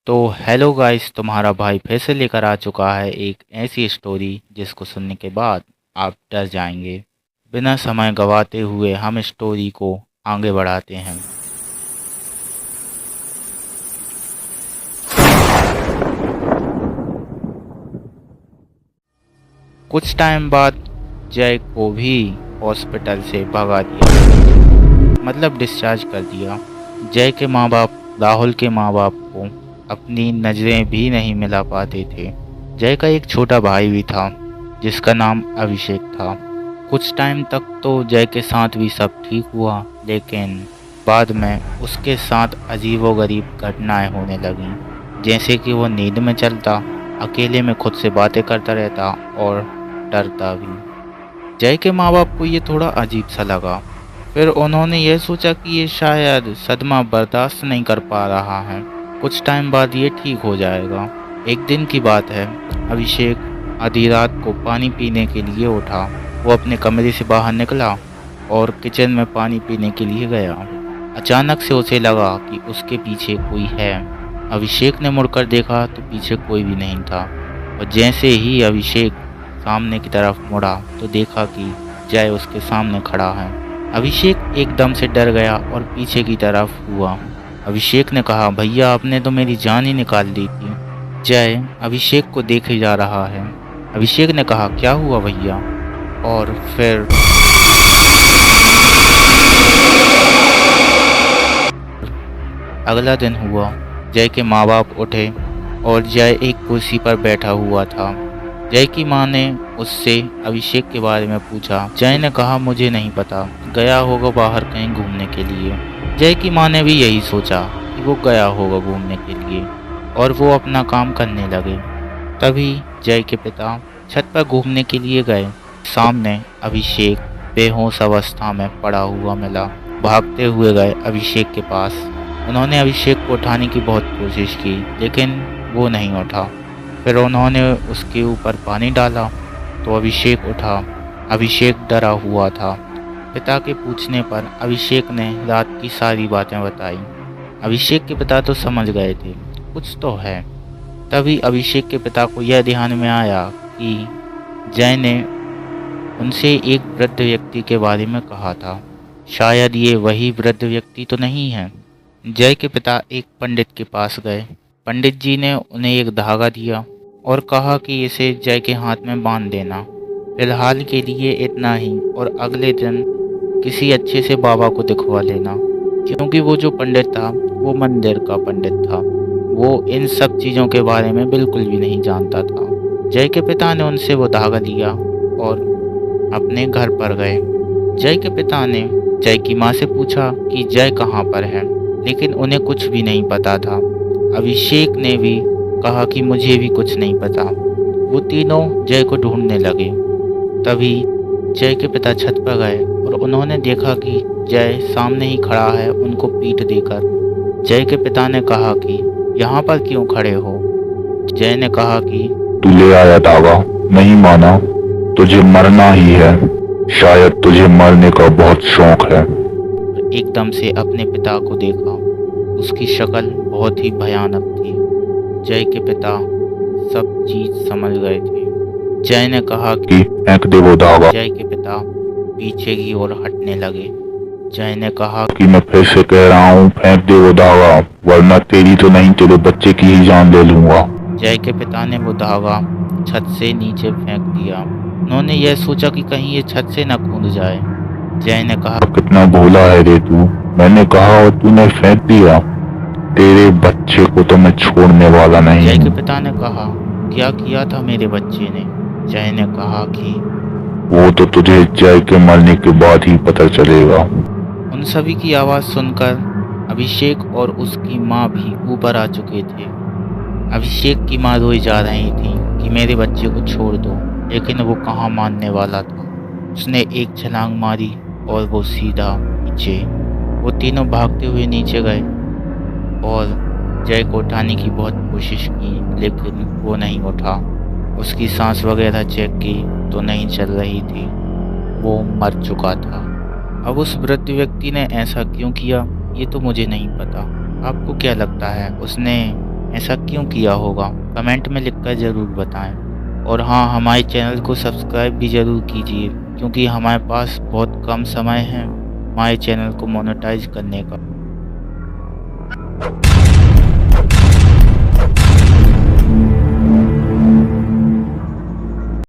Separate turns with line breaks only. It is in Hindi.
तो हेलो गाइस, तुम्हारा भाई फिर से लेकर आ चुका है एक ऐसी स्टोरी जिसको सुनने के बाद आप डर जाएंगे। बिना समय गवाते हुए हम स्टोरी को आगे बढ़ाते हैं। कुछ टाइम बाद जय को भी हॉस्पिटल से भगा दिया, मतलब डिस्चार्ज कर दिया। जय के माँ बाप राहुल के माँ बाप को अपनी नज़रें भी नहीं मिला पाते थे। जय का एक छोटा भाई भी था जिसका नाम अभिषेक था। कुछ टाइम तक तो जय के साथ भी सब ठीक हुआ, लेकिन बाद में उसके साथ अजीबोगरीब घटनाएं होने लगीं। जैसे कि वो नींद में चलता, अकेले में खुद से बातें करता रहता और डरता भी। जय के माँ बाप को ये थोड़ा अजीब सा लगा। फिर उन्होंने यह सोचा कि ये शायद सदमा बर्दाश्त नहीं कर पा रहा है, कुछ टाइम बाद ये ठीक हो जाएगा। एक दिन की बात है, अभिषेक आधी रात को पानी पीने के लिए उठा। वो अपने कमरे से बाहर निकला और किचन में पानी पीने के लिए गया। अचानक से उसे लगा कि उसके पीछे कोई है। अभिषेक ने मुड़कर देखा तो पीछे कोई भी नहीं था, और जैसे ही अभिषेक सामने की तरफ मुड़ा तो देखा कि जय उसके सामने खड़ा है। अभिषेक एकदम से डर गया और पीछे की तरफ हुआ। अभिषेक ने कहा, भैया आपने तो मेरी जान ही निकाल दी थी। जय अभिषेक को देखे जा रहा है। अभिषेक ने कहा, क्या हुआ भैया? और फिर अगला दिन हुआ। जय के माँ बाप उठे और जय एक कुर्सी पर बैठा हुआ था। जय की माँ ने उससे अभिषेक के बारे में पूछा। जय ने कहा, मुझे नहीं पता, गया होगा बाहर कहीं घूमने के लिए। जय की माँ ने भी यही सोचा कि वो गया होगा घूमने के लिए, और वो अपना काम करने लगे। तभी जय के पिता छत पर घूमने के लिए गए। सामने अभिषेक बेहोश अवस्था में पड़ा हुआ मिला। भागते हुए गए अभिषेक के पास। उन्होंने अभिषेक को उठाने की बहुत कोशिश की, लेकिन वो नहीं उठा। फिर उन्होंने उसके ऊपर पानी डाला तो अभिषेक उठा। अभिषेक डरा हुआ था। पिता के पूछने पर अभिषेक ने रात की सारी बातें बताई। अभिषेक के पिता तो समझ गए थे कुछ तो है। तभी अभिषेक के पिता को यह ध्यान में आया कि जय ने उनसे एक वृद्ध व्यक्ति के बारे में कहा था। शायद ये वही वृद्ध व्यक्ति तो नहीं है। जय के पिता एक पंडित के पास गए। पंडित जी ने उन्हें एक धागा दिया और कहा कि इसे जय के हाथ में बांध देना। फिलहाल के लिए इतना ही, और अगले दिन किसी अच्छे से बाबा को दिखवा लेना, क्योंकि वो जो पंडित था वो मंदिर का पंडित था। वो इन सब चीज़ों के बारे में बिल्कुल भी नहीं जानता था। जय के पिता ने उनसे वो धागा लिया और अपने घर पर गए। जय के पिता ने जय की माँ से पूछा कि जय कहाँ पर है, लेकिन उन्हें कुछ भी नहीं पता था। अभिषेक ने भी कहा कि मुझे भी कुछ नहीं पता। वो तीनों जय को ढूंढने लगे। तभी जय के पिता छत पर गए और उन्होंने देखा कि जय सामने ही खड़ा है, उनको पीठ देकर। जय के पिता ने कहा कि यहाँ पर क्यों खड़े हो? जय ने कहा कि
तू ले आया धागा, नहीं माना, तुझे मरना ही है। शायद तुझे मरने का बहुत शौक है।
एकदम से अपने पिता को देखा। उसकी शक्ल बहुत ही भयानक थी। जय के पिता सब चीज समझ गए थे। जय ने कहा कि
फेंक दे वो धागा।
जय के पिता पीछे की ओर हटने लगे। जय ने कहा
कि मैं फिर से कह रहा हूँ, फेंक दे वो धागा, वरना तेरी तो नहीं तेरे बच्चे की ही जान ले लूंगा।
जय के पिता ने वो धागा छत से नीचे फेंक दिया। उन्होंने यह सोचा कि कहीं ये छत से न कूद जाए। जय ने कहा,
कितना भोला है रे तू, मैंने कहा और तूने फेंक दिया। तेरे बच्चे को तो मैं छोड़ने वाला नहीं।
जय के पिता ने कहा, क्या किया था मेरे बच्चे ने? जय ने कहा कि
वो तो तुझे जय के मरने के बाद ही पता चलेगा।
उन सभी की आवाज़ सुनकर अभिषेक और उसकी माँ भी ऊपर आ चुके थे। अभिषेक की माँ रोई जा रही थी कि मेरे बच्चे को छोड़ दो, लेकिन वो कहाँ मानने वाला था। उसने एक छलांग मारी और वो सीधा नीचे। वो तीनों भागते हुए नीचे गए और जय को उठाने की बहुत कोशिश की, लेकिन वो नहीं उठा। उसकी सांस वगैरह चेक की तो नहीं चल रही थी। वो मर चुका था। अब उस वृद्ध व्यक्ति ने ऐसा क्यों किया, ये तो मुझे नहीं पता। आपको क्या लगता है, उसने ऐसा क्यों किया होगा, कमेंट में लिखकर ज़रूर बताएं। और हाँ, हमारे चैनल को सब्सक्राइब भी ज़रूर कीजिए, क्योंकि हमारे पास बहुत कम समय है हमारे चैनल को मोनेटाइज करने का।